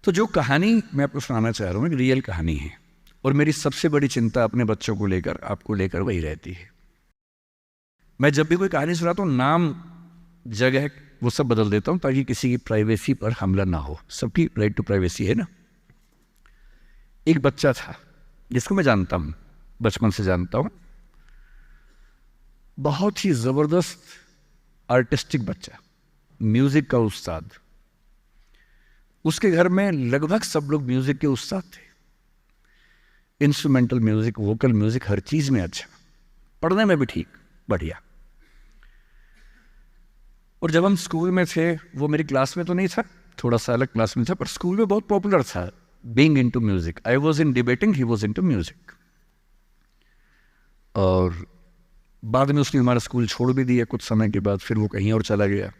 तो जो कहानी मैं आपको सुनाना चाह रहा हूँ एक रियल कहानी है, और मेरी सबसे बड़ी चिंता अपने बच्चों को लेकर, आपको लेकर वही रहती है। मैं जब भी कोई कहानी सुनाता हूँ, नाम, जगह, वो सब बदल देता हूँ ताकि किसी की प्राइवेसी पर हमला ना हो। सबकी राइट टू प्राइवेसी है ना। एक बच्चा था जिसको मैं जानता हूँ, बचपन से जानता हूँ, बहुत ही ज़बरदस्त आर्टिस्टिक बच्चा, म्यूज़िक का उस्ताद। उसके घर में लगभग सब लोग म्यूज़िक के उस्ताद थे। इंस्ट्रूमेंटल म्यूज़िक, वोकल म्यूज़िक, हर चीज़ में अच्छा, पढ़ने में भी ठीक, बढ़िया। और जब हम स्कूल में थे, वो मेरी क्लास में तो नहीं था, थोड़ा सा अलग क्लास में था, पर स्कूल में बहुत पॉपुलर था, being into music. I was in debating, he was into music. और बाद में उसने हमारा स्कूल छोड़ भी दिया कुछ समय के बाद, फिर वो कहीं और चला गया,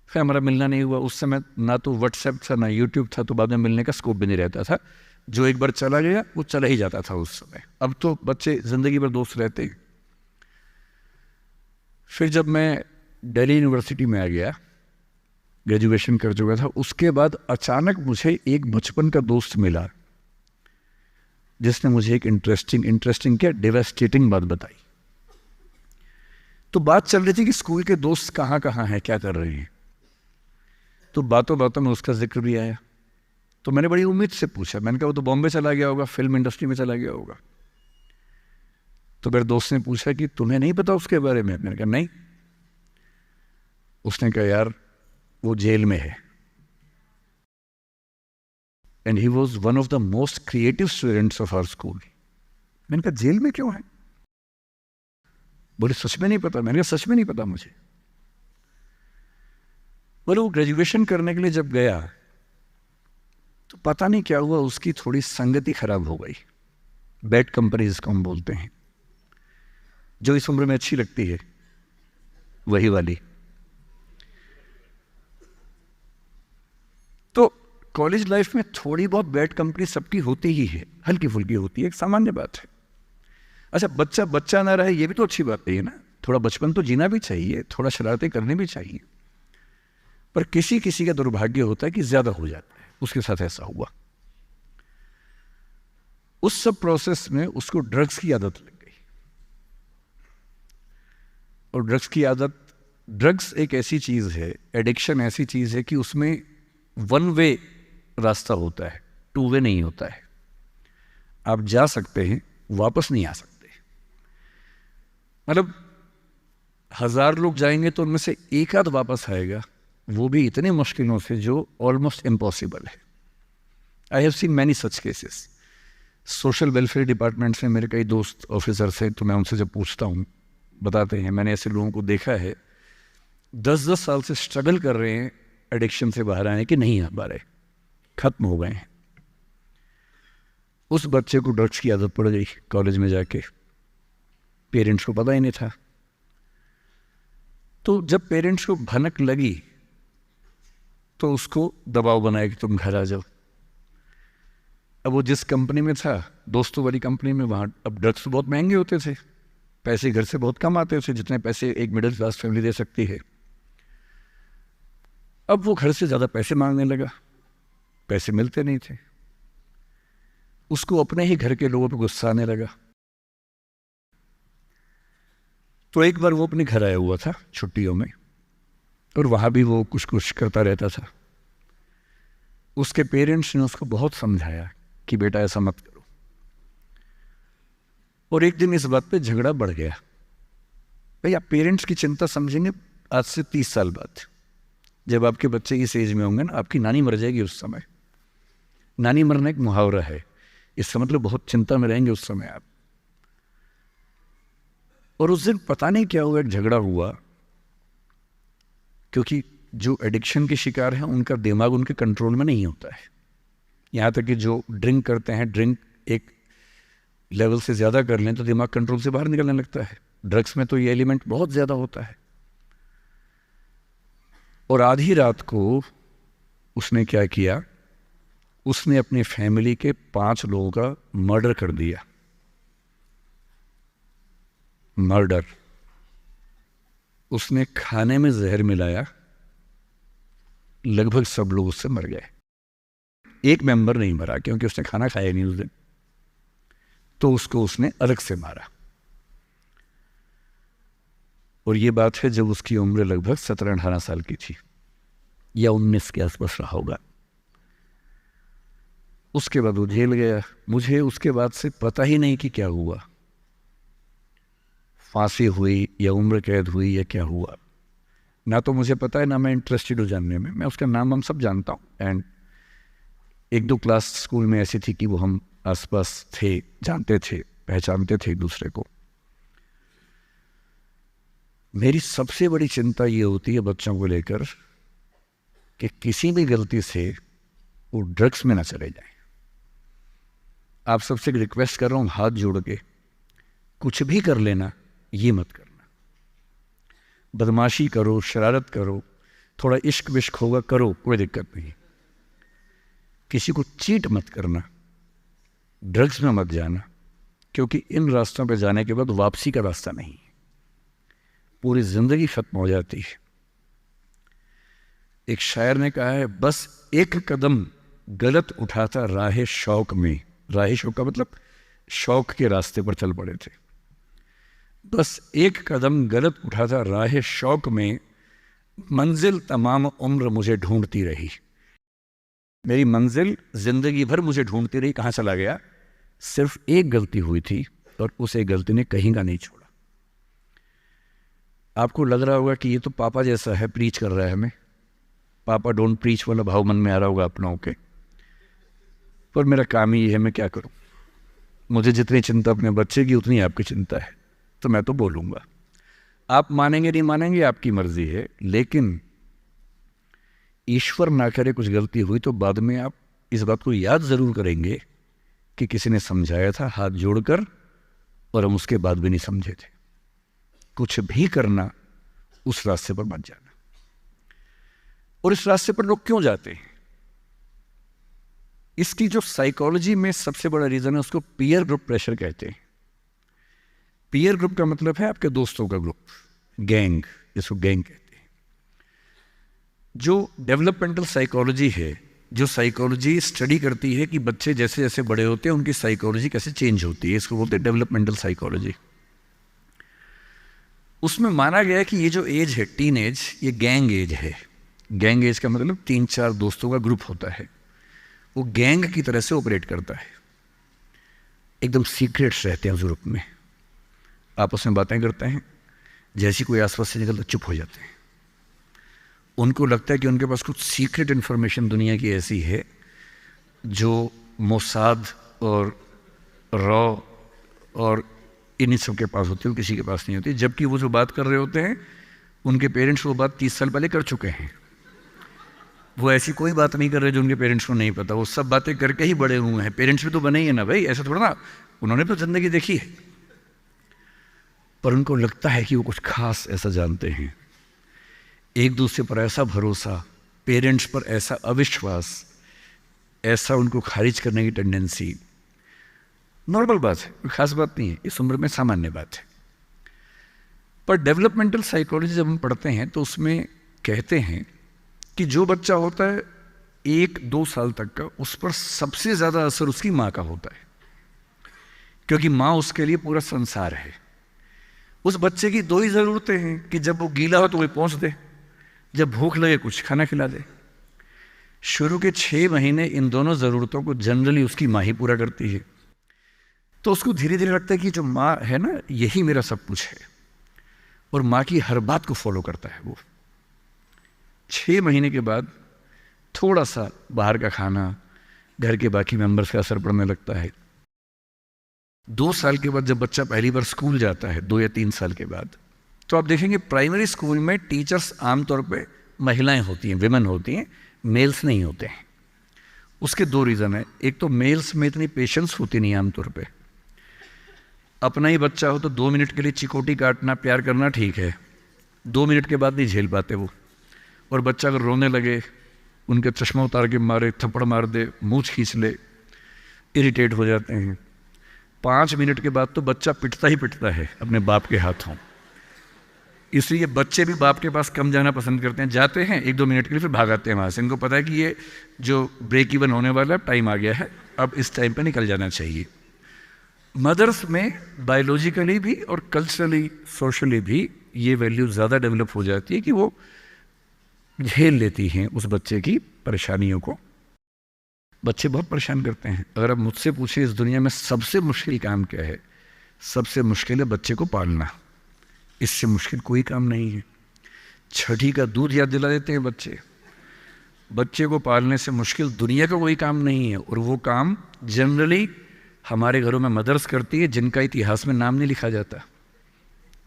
फिर हमारा मिलना नहीं हुआ। उस समय ना तो व्हाट्सएप था ना यूट्यूब था, तो बाद में मिलने का स्कोप भी नहीं रहता था। जो एक बार चला गया वो चला ही जाता था उस समय। अब तो बच्चे ज़िंदगी भर दोस्त रहते हैं। फिर जब मैं दिल्ली यूनिवर्सिटी में आ गया, ग्रेजुएशन कर चुका था, उसके बाद अचानक मुझे एक बचपन का दोस्त मिला जिसने मुझे एक इंटरेस्टिंग क्या, डेवास्टेटिंग बात बताई। तो बात चल रही थी कि स्कूल के दोस्त कहाँ कहाँ हैं, क्या कर रहे हैं। तो बातों बातों में उसका जिक्र भी आया। तो मैंने बड़ी उम्मीद से पूछा, मैंने कहा वो तो बॉम्बे चला गया होगा, फिल्म इंडस्ट्री में चला गया होगा। तो मेरे दोस्त ने पूछा कि तुम्हें नहीं पता उसके बारे में? मैंने कहा नहीं। उसने कहा यार वो जेल में है, and he was one of the most creative students of our school. मैंने कहा जेल में क्यों है? बोले सच में नहीं पता। मैंने कहा सच में नहीं पता मुझे। बोले वो ग्रेजुएशन करने के लिए जब गया तो पता नहीं क्या हुआ, उसकी थोड़ी संगति खराब हो गई। बैड कंपनी जिसको हम बोलते हैं, जो इस उम्र में अच्छी लगती है, वही वाली। तो कॉलेज लाइफ में थोड़ी बहुत बैड कंपनी सबकी होती ही है, हल्की फुल्की होती है, एक सामान्य बात है। अच्छा, बच्चा बच्चा ना रहे ये भी तो अच्छी बात है ना। थोड़ा बचपन तो जीना भी चाहिए, थोड़ा शरारतें करनी भी चाहिए। पर किसी किसी का दुर्भाग्य होता है कि ज्यादा हो जाता है, उसके साथ ऐसा हुआ। उस सब प्रोसेस में उसको ड्रग्स की आदत लग गई। और ड्रग्स की आदत, ड्रग्स एक ऐसी चीज है, एडिक्शन ऐसी चीज है कि उसमें वन वे रास्ता होता है, टू वे नहीं होता है। आप जा सकते हैं, वापस नहीं आ सकते। मतलब 1000 लोग जाएंगे तो उनमें से एक आध वापस आएगा, वो भी इतने मुश्किलों से जो ऑलमोस्ट इम्पॉसिबल है। I have seen many such cases. Social welfare department से मेरे कई दोस्त ऑफिसर्स हैं, तो मैं उनसे जब पूछता हूँ, बताते हैं मैंने ऐसे लोगों को देखा है 10-10 साल से स्ट्रगल कर रहे हैं एडिक्शन से बाहर आने की, नहीं आ पा रहे, खत्म हो गए हैं। उस बच्चे को ड्रग्स की आदत पड़ गई कॉलेज में जाके, पेरेंट्स को पता ही नहीं था। तो जब पेरेंट्स को भनक लगी तो उसको दबाव बनाया कि तुम घर आ जाओ। अब वो जिस कंपनी में था, दोस्तों वाली कंपनी में, वहाँ अब ड्रग्स तो बहुत महंगे होते थे, पैसे घर से बहुत कम आते थे, जितने पैसे एक मिडिल क्लास फैमिली दे सकती है। अब वो घर से ज़्यादा पैसे मांगने लगा, पैसे मिलते नहीं थे। उसको अपने ही घर के लोगों पर गुस्सा आने लगा। तो एक बार वो अपने घर आया हुआ था छुट्टियों में, और वहाँ भी वो कुछ कुछ करता रहता था। उसके पेरेंट्स ने उसको बहुत समझाया कि बेटा ऐसा मत करो। और एक दिन इस बात पे झगड़ा बढ़ गया। भाई आप पेरेंट्स की चिंता समझेंगे आज से 30 साल बाद, जब आपके बच्चे इस एज में होंगे ना, आपकी नानी मर जाएगी उस समय। नानी मरना एक मुहावरा है, इसका मतलब बहुत चिंता में रहेंगे उस समय आप। और उस दिन पता नहीं क्या हुआ, एक झगड़ा हुआ, क्योंकि जो एडिक्शन के शिकार हैं उनका दिमाग उनके कंट्रोल में नहीं होता है। यहाँ तक कि जो ड्रिंक करते हैं, ड्रिंक एक लेवल से ज़्यादा कर लें तो दिमाग कंट्रोल से बाहर निकलने लगता है। ड्रग्स में तो ये एलिमेंट बहुत ज़्यादा होता है। और आधी रात को उसने क्या किया, उसने अपने फैमिली के 5 लोगों का मर्डर कर दिया। मर्डर। उसने खाने में जहर मिलाया, लगभग सब लोग उससे मर गए। एक मेंबर नहीं मरा क्योंकि उसने खाना खाया नहीं उस दिन, तो उसको उसने अलग से मारा। और ये बात है जब उसकी उम्र लगभग 17-18 साल की थी या 19 के आसपास रहा होगा। उसके बाद वो जेल गया। मुझे उसके बाद से पता ही नहीं कि क्या हुआ, फांसी हुई या उम्र कैद हुई या क्या हुआ, ना तो मुझे पता है ना मैं इंटरेस्टेड हूँ जानने में। मैं उसका नाम हम सब जानता हूँ, एंड 1-2 क्लास स्कूल में ऐसी थी कि वो हम आसपास थे, जानते थे, पहचानते थे एक दूसरे को। मेरी सबसे बड़ी चिंता ये होती है बच्चों को लेकर कि किसी भी गलती से वो ड्रग्स में ना चले जाएं। आप सबसे रिक्वेस्ट कर रहा हूँ हाथ जोड़ के, कुछ भी कर लेना, ये मत करना। बदमाशी करो, शरारत करो, थोड़ा इश्क विश्क होगा करो, कोई दिक्कत नहीं। किसी को चीट मत करना, ड्रग्स में मत जाना, क्योंकि इन रास्तों पे जाने के बाद वापसी का रास्ता नहीं है, पूरी जिंदगी खत्म हो जाती है। एक शायर ने कहा है, बस एक कदम गलत उठाता राह शौक में, राह शौक का मतलब शौक के रास्ते पर चल पड़े थे, बस एक कदम गलत उठाता राह शौक में, मंजिल तमाम उम्र मुझे ढूंढती रही। मेरी मंजिल जिंदगी भर मुझे ढूंढती रही, कहाँ चला गया? सिर्फ एक गलती हुई थी और उस एक गलती ने कहीं का नहीं छोड़ा। आपको लग रहा होगा कि ये तो पापा जैसा है, प्रीच कर रहा है हमें, पापा डोंट प्रीच वाला भाव मन में आ रहा होगा अपनों के, पर मेरा काम ही है, मैं क्या करूं। मुझे जितनी चिंता अपने बच्चे की उतनी आपकी चिंता है, तो मैं तो बोलूँगा। आप मानेंगे नहीं मानेंगे आपकी मर्जी है, लेकिन ईश्वर ना करे कुछ गलती हुई तो बाद में आप इस बात को याद ज़रूर करेंगे कि किसी ने समझाया था हाथ जोड़कर, और हम उसके बाद भी नहीं समझे थे। कुछ भी करना, उस रास्ते पर मत जाना। और इस रास्ते पर लोग क्यों जाते हैं? इसकी जो साइकोलॉजी में सबसे बड़ा रीज़न है, उसको पीयर ग्रुप प्रेशर कहते हैं। पीयर ग्रुप का मतलब है आपके दोस्तों का ग्रुप, गैंग, जिसको गैंग कहते हैं। जो डेवलपमेंटल साइकोलॉजी है, जो साइकोलॉजी स्टडी करती है कि बच्चे जैसे जैसे बड़े होते हैं उनकी साइकोलॉजी कैसे चेंज होती है, इसको बोलते हैं डेवलपमेंटल साइकोलॉजी। उसमें माना गया है कि ये जो एज है, टीन एज, ये गैंग एज है। गैंग एज का मतलब 3-4 दोस्तों का ग्रुप होता है, वो गैंग की तरह से ऑपरेट करता है। एकदम सीक्रेट्स रहते हैं ग्रुप में, आपस में बातें करते हैं, जैसी कोई आसपास से निकलता चुप हो जाते हैं। उनको लगता है कि उनके पास कुछ सीक्रेट इन्फॉर्मेशन दुनिया की ऐसी है जो मोसाद और रॉ और इन्हीं सब के पास होती है, किसी के पास नहीं होती। जबकि वो जो बात कर रहे होते हैं उनके पेरेंट्स वो बात 30 साल पहले कर चुके हैं। वो ऐसी कोई बात नहीं कर रहे जो उनके पेरेंट्स को नहीं पता, वो सब बातें करके ही बड़े हुए हैं। पेरेंट्स भी तो बने ही है ना भाई, ऐसा थोड़ा ना, उन्होंने तो जिंदगी देखी है, पर उनको लगता है कि वो कुछ खास ऐसा जानते हैं। एक दूसरे पर ऐसा भरोसा, पेरेंट्स पर ऐसा अविश्वास, ऐसा उनको खारिज करने की टेंडेंसी, नॉर्मल बात है, कोई खास बात नहीं है, इस उम्र में सामान्य बात है। पर डेवलपमेंटल साइकोलॉजी जब हम पढ़ते हैं तो उसमें कहते हैं कि जो बच्चा होता है 1-2 साल तक का, उस पर सबसे ज़्यादा असर उसकी माँ का होता है, क्योंकि माँ उसके लिए पूरा संसार है। उस बच्चे की 2 ही ज़रूरतें हैं कि जब वो गीला हो तो वही पहुँच दे, जब भूख लगे कुछ खाना खिला दे। शुरू के 6 महीने इन दोनों ज़रूरतों को जनरली उसकी माँ ही पूरा करती है। तो उसको धीरे धीरे लगता है कि जो माँ है ना, यही मेरा सब कुछ है, और माँ की हर बात को फॉलो करता है वो। 6 महीने के बाद थोड़ा सा बाहर का खाना, घर के बाकी मेंबर्स का असर पड़ने लगता है। 2 साल के बाद जब बच्चा पहली बार स्कूल जाता है, 2 या 3 साल के बाद, तो आप देखेंगे प्राइमरी स्कूल में टीचर्स आमतौर पे महिलाएं होती हैं, विमेन होती हैं, मेल्स नहीं होते हैं। उसके 2 रीज़न है। एक तो मेल्स में इतनी पेशेंस होती नहीं आमतौर पे। अपना ही बच्चा हो तो 2 मिनट के लिए चिकोटी काटना, प्यार करना ठीक है, 2 मिनट के बाद नहीं झेल पाते वो। और बच्चा अगर रोने लगे, उनके चश्मा उतार के मारे, थप्पड़ मार दे, मूंछ खींच ले, इरिटेट हो जाते हैं। 5 मिनट के बाद तो बच्चा पिटता ही पिटता है अपने बाप के हाथों। इसलिए बच्चे भी बाप के पास कम जाना पसंद करते हैं, जाते हैं 1-2 मिनट के लिए फिर भाग आते हैं वहाँ से। इनको पता है कि ये जो ब्रेक इवन होने वाला टाइम आ गया है, अब इस टाइम पे निकल जाना चाहिए। मदर्स में बायोलॉजिकली भी और कल्चरली सोशली भी ये वैल्यू ज़्यादा डेवलप हो जाती है कि वो झेल लेती हैं उस बच्चे की परेशानियों को। बच्चे बहुत परेशान करते हैं। अगर आप मुझसे पूछें इस दुनिया में सबसे मुश्किल काम क्या है, सबसे मुश्किल है बच्चे को पालना। इससे मुश्किल कोई काम नहीं है। छठी का दूध याद दिला देते हैं बच्चे। बच्चे को पालने से मुश्किल दुनिया का कोई काम नहीं है, और वो काम जनरली हमारे घरों में मदर्स करती है, जिनका इतिहास में नाम नहीं लिखा जाता,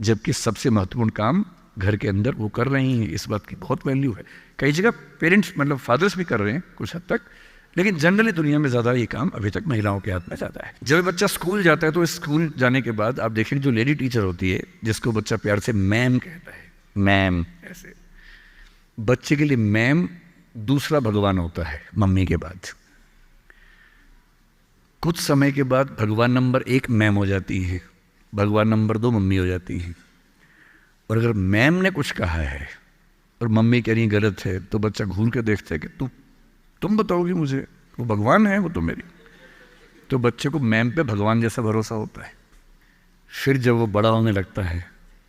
जबकि सबसे महत्वपूर्ण काम घर के अंदर वो कर रही हैं। इस बात की बहुत वैल्यू है। कई जगह पेरेंट्स मतलब फादर्स भी कर रहे हैं कुछ हद तक, लेकिन जनरली दुनिया में ज़्यादा ये काम अभी तक महिलाओं के हाथ में जाता है। जब बच्चा स्कूल जाता है तो स्कूल जाने के बाद आप देखेंगे जो लेडी टीचर होती है, जिसको बच्चा प्यार से मैम कहता है, मैम, ऐसे बच्चे के लिए मैम दूसरा भगवान होता है मम्मी के बाद। कुछ समय के बाद भगवान नंबर 1 मैम हो जाती है, भगवान नंबर 2 मम्मी हो जाती है। और अगर मैम ने कुछ कहा है और मम्मी कह रही गलत है, तो बच्चा घूर के देखता है कि तुम बताओगी मुझे, वो भगवान है वो तो मेरी। तो बच्चे को मैम पे भगवान जैसा भरोसा होता है। फिर जब वो बड़ा होने लगता है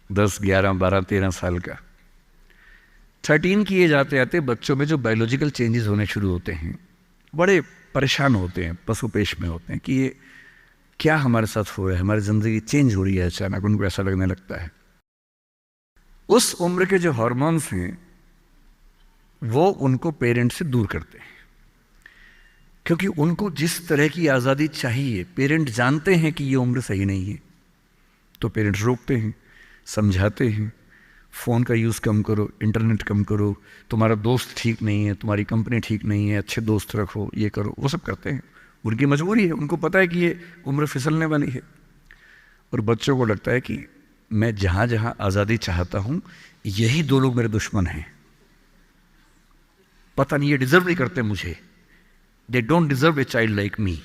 10, 11, 12, 13 साल का, 13 की एज आते आते बच्चों में जो बायोलॉजिकल चेंजेस होने शुरू होते हैं, बड़े परेशान होते हैं, पशुपेश में होते हैं कि ये क्या हमारे साथ हो रहा है, हमारी ज़िंदगी चेंज हो रही है। अचानक उनको ऐसा लगने लगता है। उस उम्र के जो हार्मोन्स हैं वो उनको पेरेंट्स से दूर करते हैं, क्योंकि उनको जिस तरह की आज़ादी चाहिए, पेरेंट जानते हैं कि ये उम्र सही नहीं है, तो पेरेंट्स रोकते हैं, समझाते हैं, फ़ोन का यूज़ कम करो, इंटरनेट कम करो, तुम्हारा दोस्त ठीक नहीं है, तुम्हारी कंपनी ठीक नहीं है, अच्छे दोस्त रखो, ये करो, वो सब करते हैं। उनकी मजबूरी है, उनको पता है कि ये उम्र फिसलने वाली है। और बच्चों को लगता है कि मैं जहाँ जहाँ आज़ादी चाहता हूँ, यही 2 लोग मेरे दुश्मन हैं, पता नहीं ये डिज़र्व नहीं करते मुझे, they don't deserve a child like me.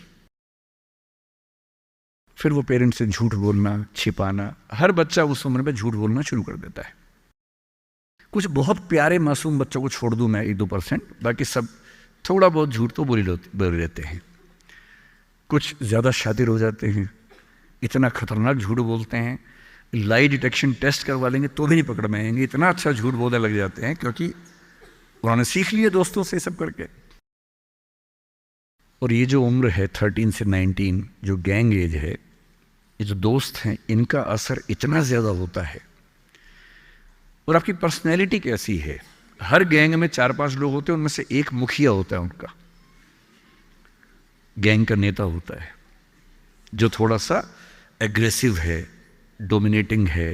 फिर वो पेरेंट्स से झूठ बोलना, छिपाना, हर बच्चा उस उम्र में झूठ बोलना शुरू कर देता है। कुछ बहुत प्यारे मासूम बच्चों को छोड़ दूं मैं 1-2%, बाकी सब थोड़ा बहुत झूठ तो बोल लेते हैं। कुछ ज़्यादा शातिर हो जाते हैं, इतना खतरनाक झूठ बोलते हैं, लाई डिटेक्शन टेस्ट करवा लेंगे तो भी नहीं पकड़ में आएंगे, इतना अच्छा झूठ बोलने लग जाते हैं, क्योंकि उन्होंने सीख लिया दोस्तों से सब करके। और ये जो उम्र है 13 से 19, जो गैंग एज है, ये जो दोस्त हैं, इनका असर इतना ज़्यादा होता है। और आपकी पर्सनैलिटी कैसी है, हर गैंग में 4-5 लोग होते हैं, उनमें से एक मुखिया होता है, उनका गैंग का नेता होता है, जो थोड़ा सा एग्रेसिव है, डोमिनेटिंग है,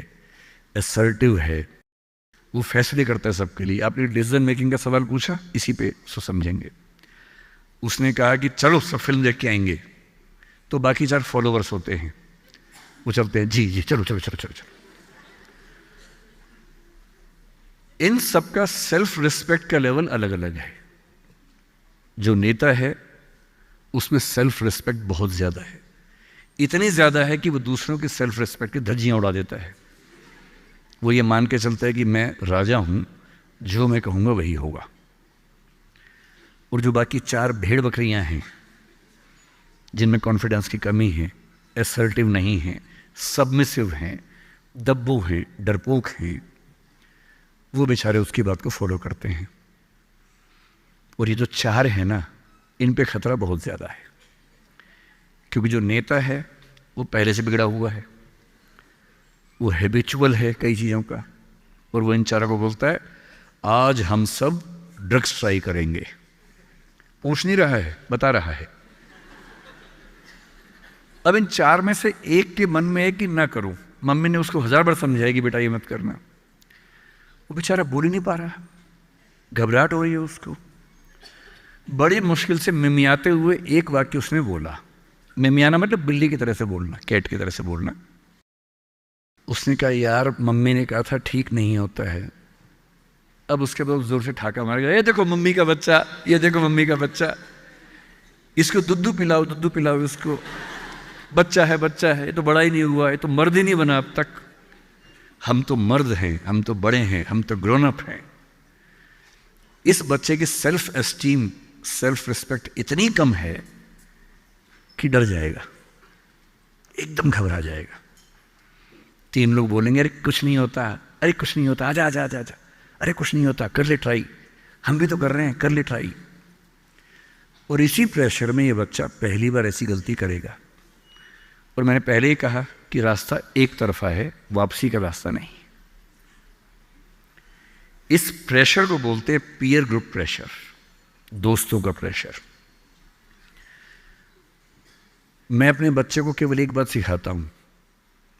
असर्टिव है, वो फैसले करता है सबके लिए। आपने डिसीजन मेकिंग का सवाल पूछा, इसी पे सो समझेंगे। उसने कहा कि चलो सब फिल्म देख के आएंगे, तो बाकी 4 फॉलोवर्स होते हैं, वो चलते हैं, जी जी चलो चलो चलो चलो चलो। इन सबका सेल्फ रिस्पेक्ट का लेवल अलग अलग है। जो नेता है उसमें सेल्फ रिस्पेक्ट बहुत ज़्यादा है, इतनी ज़्यादा है कि वो दूसरों की सेल्फ रिस्पेक्ट की धज्जियाँ उड़ा देता है। वो ये मान के चलता है कि मैं राजा हूँ, जो मैं कहूँगा वही होगा। और जो बाकी 4 भेड़ बकरियाँ हैं, जिनमें कॉन्फिडेंस की कमी है, असर्टिव नहीं हैं, सबमिसिव हैं, दब्बू हैं, डरपोक हैं, वो बेचारे उसकी बात को फॉलो करते हैं। और ये जो 4 हैं ना, इन पे खतरा बहुत ज़्यादा है, क्योंकि जो नेता है वो पहले से बिगड़ा हुआ है, वो हैबिचुअल है कई चीज़ों का, और वो इन 4 को बोलता है आज हम सब ड्रग्स ट्राई करेंगे। पूछ नहीं रहा है, बता रहा है। अब इन 4 में से एक के मन में है कि ना करूं, मम्मी ने उसको 1000 बार समझाएगी बेटा ये मत करना, वो बेचारा बोल ही नहीं पा रहा, घबराहट हो रही है उसको। बड़ी मुश्किल से मिमियाते हुए एक वाक्य उसने बोला। मिमियाना मतलब बिल्ली की तरह से बोलना, कैट की तरह से बोलना। उसने कहा यार मम्मी ने कहा था ठीक नहीं होता है। अब उसके बाद जोर से ठाका मार गया, ये देखो मम्मी का बच्चा, ये देखो मम्मी का बच्चा, इसको दुद्धू पिलाओ इसको, बच्चा है ये तो बड़ा ही नहीं हुआ, ये तो मर्द ही नहीं बना अब तक। हम तो मर्द हैं, हम तो बड़े हैं, हम तो ग्रोन अप हैं। इस बच्चे की सेल्फ एस्टीम, सेल्फ रिस्पेक्ट इतनी कम है कि डर जाएगा, एकदम घबरा जाएगा। 3 लोग बोलेंगे अरे कुछ नहीं होता, अरे कुछ नहीं होता, आजा आजा आजा आजा, अरे कुछ नहीं होता, कर ले ट्राई, हम भी तो कर रहे हैं, कर ले ट्राई। और इसी प्रेशर में ये बच्चा पहली बार ऐसी गलती करेगा। और मैंने पहले ही कहा कि रास्ता एक तरफा है, वापसी का रास्ता नहीं। इस प्रेशर को बोलते हैं पीयर ग्रुप प्रेशर, दोस्तों का प्रेशर। मैं अपने बच्चे को केवल एक बात सिखाता हूँ,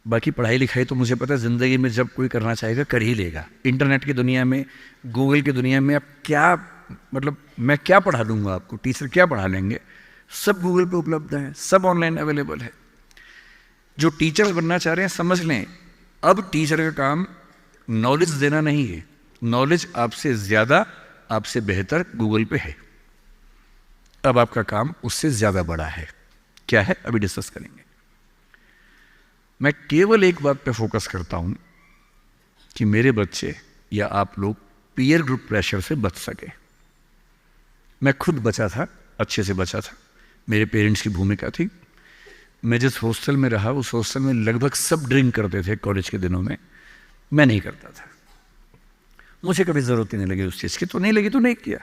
बाकी पढ़ाई लिखाई तो मुझे पता है ज़िंदगी में जब कोई करना चाहेगा कर ही लेगा। इंटरनेट की दुनिया में, गूगल की दुनिया में, आप क्या मतलब मैं क्या पढ़ा दूंगा आपको, टीचर क्या पढ़ा लेंगे, सब गूगल पे उपलब्ध है, सब ऑनलाइन अवेलेबल है। जो टीचर बनना चाह रहे हैं समझ लें, अब टीचर का काम नॉलेज देना नहीं है, नॉलेज आपसे ज़्यादा, आपसे बेहतर गूगल पे है। अब आपका काम उससे ज़्यादा बड़ा है। क्या है अभी डिस्कस करेंगे। मैं केवल एक बात पे फोकस करता हूं कि मेरे बच्चे या आप लोग पीयर ग्रुप प्रेशर से बच सके। मैं खुद बचा था, अच्छे से बचा था, मेरे पेरेंट्स की भूमिका थी। मैं जिस हॉस्टल में रहा उस हॉस्टल में लगभग सब ड्रिंक करते थे कॉलेज के दिनों में, मैं नहीं करता था। मुझे कभी ज़रूरत ही नहीं लगी उस चीज़ की, तो नहीं लगी तो नहीं किया।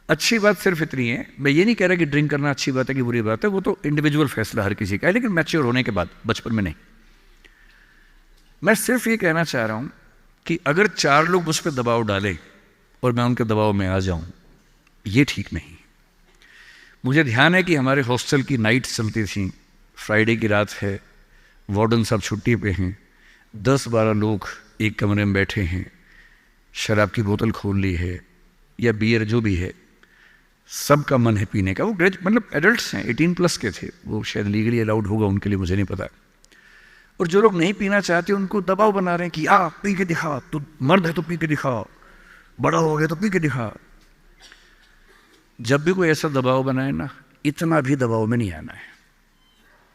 अच्छी बात सिर्फ इतनी है, मैं ये नहीं कह रहा कि ड्रिंक करना अच्छी बात है कि बुरी बात है, वो तो इंडिविजुअल फैसला हर किसी का है, लेकिन मैच्योर होने के बाद, बचपन में नहीं। मैं सिर्फ ये कहना चाह रहा हूँ कि अगर 4 लोग मुझ पर दबाव डालें और मैं उनके दबाव में आ जाऊँ, ये ठीक नहीं। मुझे ध्यान है कि हमारे हॉस्टल की नाइट चलती थी, फ्राइडे की रात है, वार्डन साहब छुट्टी पे हैं, 10-12 लोग एक कमरे में बैठे हैं, शराब की बोतल खोल ली है या बियर जो भी है, सबका मन है पीने का। वो मतलब एडल्ट्स हैं, 18+ के थे, वो शायद लीगली अलाउड होगा उनके लिए, मुझे नहीं पता। और जो लोग नहीं पीना चाहते उनको दबाव बना रहे हैं कि आ पी के दिखा, तू मर्द है तो पी के दिखा, बड़ा हो गया तो पी के दिखा। जब भी कोई ऐसा दबाव बनाए ना, इतना भी दबाव में नहीं आना है।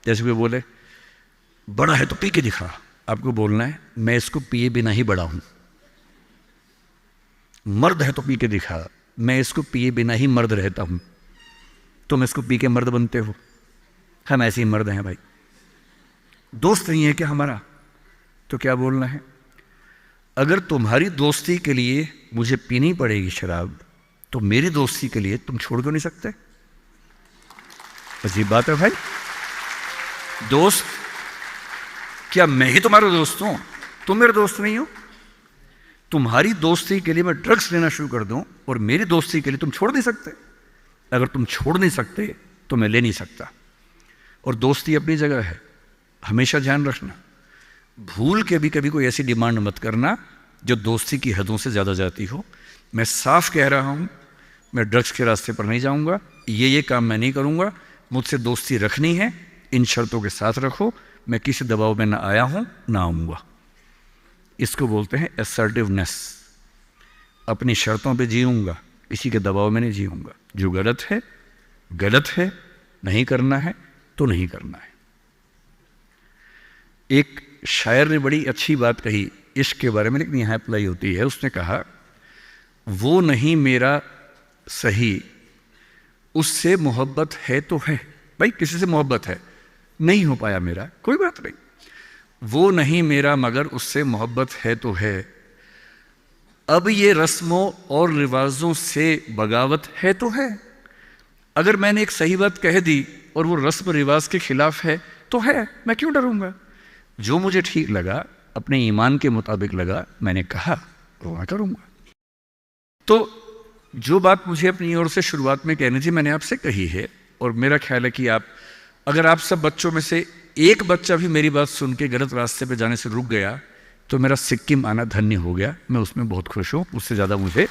जैसे कोई बोले बड़ा है तो पी के दिखा, आपको बोलना है मैं इसको पिए बिना ही बड़ा हूं। मर्द है तो पी के दिखा, मैं इसको पिए बिना ही मर्द रहता हूं। तुम इसको पी के मर्द बनते हो, हम ऐसे ही मर्द हैं भाई। दोस्त नहीं है क्या हमारा, तो क्या बोलना है, अगर तुम्हारी दोस्ती के लिए मुझे पीनी पड़ेगी शराब, तो मेरी दोस्ती के लिए तुम छोड़ क्यों नहीं सकते? अजीब बात है भाई। दोस्त, क्या मैं ही तुम्हारा दोस्त हूं, तुम मेरे दोस्त नहीं हो? तुम्हारी दोस्ती के लिए मैं ड्रग्स लेना शुरू कर दूं और मेरी दोस्ती के लिए तुम छोड़ नहीं सकते? अगर तुम छोड़ नहीं सकते तो मैं ले नहीं सकता। और दोस्ती अपनी जगह है, हमेशा ध्यान रखना। भूल के भी कभी कोई ऐसी डिमांड मत करना जो दोस्ती की हदों से ज़्यादा जाती हो। मैं साफ कह रहा हूं, मैं ड्रग्स के रास्ते पर नहीं जाऊंगा, ये काम मैं नहीं करूंगा। मुझसे दोस्ती रखनी है, इन शर्तों के साथ रखो। मैं किसी दबाव में ना आया हूं, ना आऊंगा। इसको बोलते हैं असर्टिवनेस। अपनी शर्तों पे जीऊंगा, किसी के दबाव में नहीं जीऊंगा। जो गलत है गलत है, नहीं करना है तो नहीं करना है। एक शायर ने बड़ी अच्छी बात कही इश्क के बारे में, लेकिन यहाँ अप्लाई होती है। उसने कहा, वो नहीं मेरा सही, उससे मोहब्बत है तो है। भाई किसी से मोहब्बत है, नहीं हो पाया मेरा, कोई बात नहीं। वो नहीं मेरा मगर उससे मोहब्बत है तो है। अब ये रस्मों और रिवाजों से बगावत है तो है। अगर मैंने एक सही बात कह दी और वो रस्म रिवाज के खिलाफ है तो है, मैं क्यों डरूंगा? जो मुझे ठीक लगा, अपने ईमान के मुताबिक लगा, मैंने कहा वो मैं करूंगा। तो जो बात मुझे अपनी ओर से शुरुआत में कहनी थी मैंने आपसे कही है। और मेरा ख्याल है कि अगर आप सब बच्चों में से एक बच्चा भी मेरी बात सुन के गलत रास्ते पे जाने से रुक गया तो मेरा सिक्किम आना धन्य हो गया। मैं उसमें बहुत खुश हूँ, उससे ज़्यादा मुझे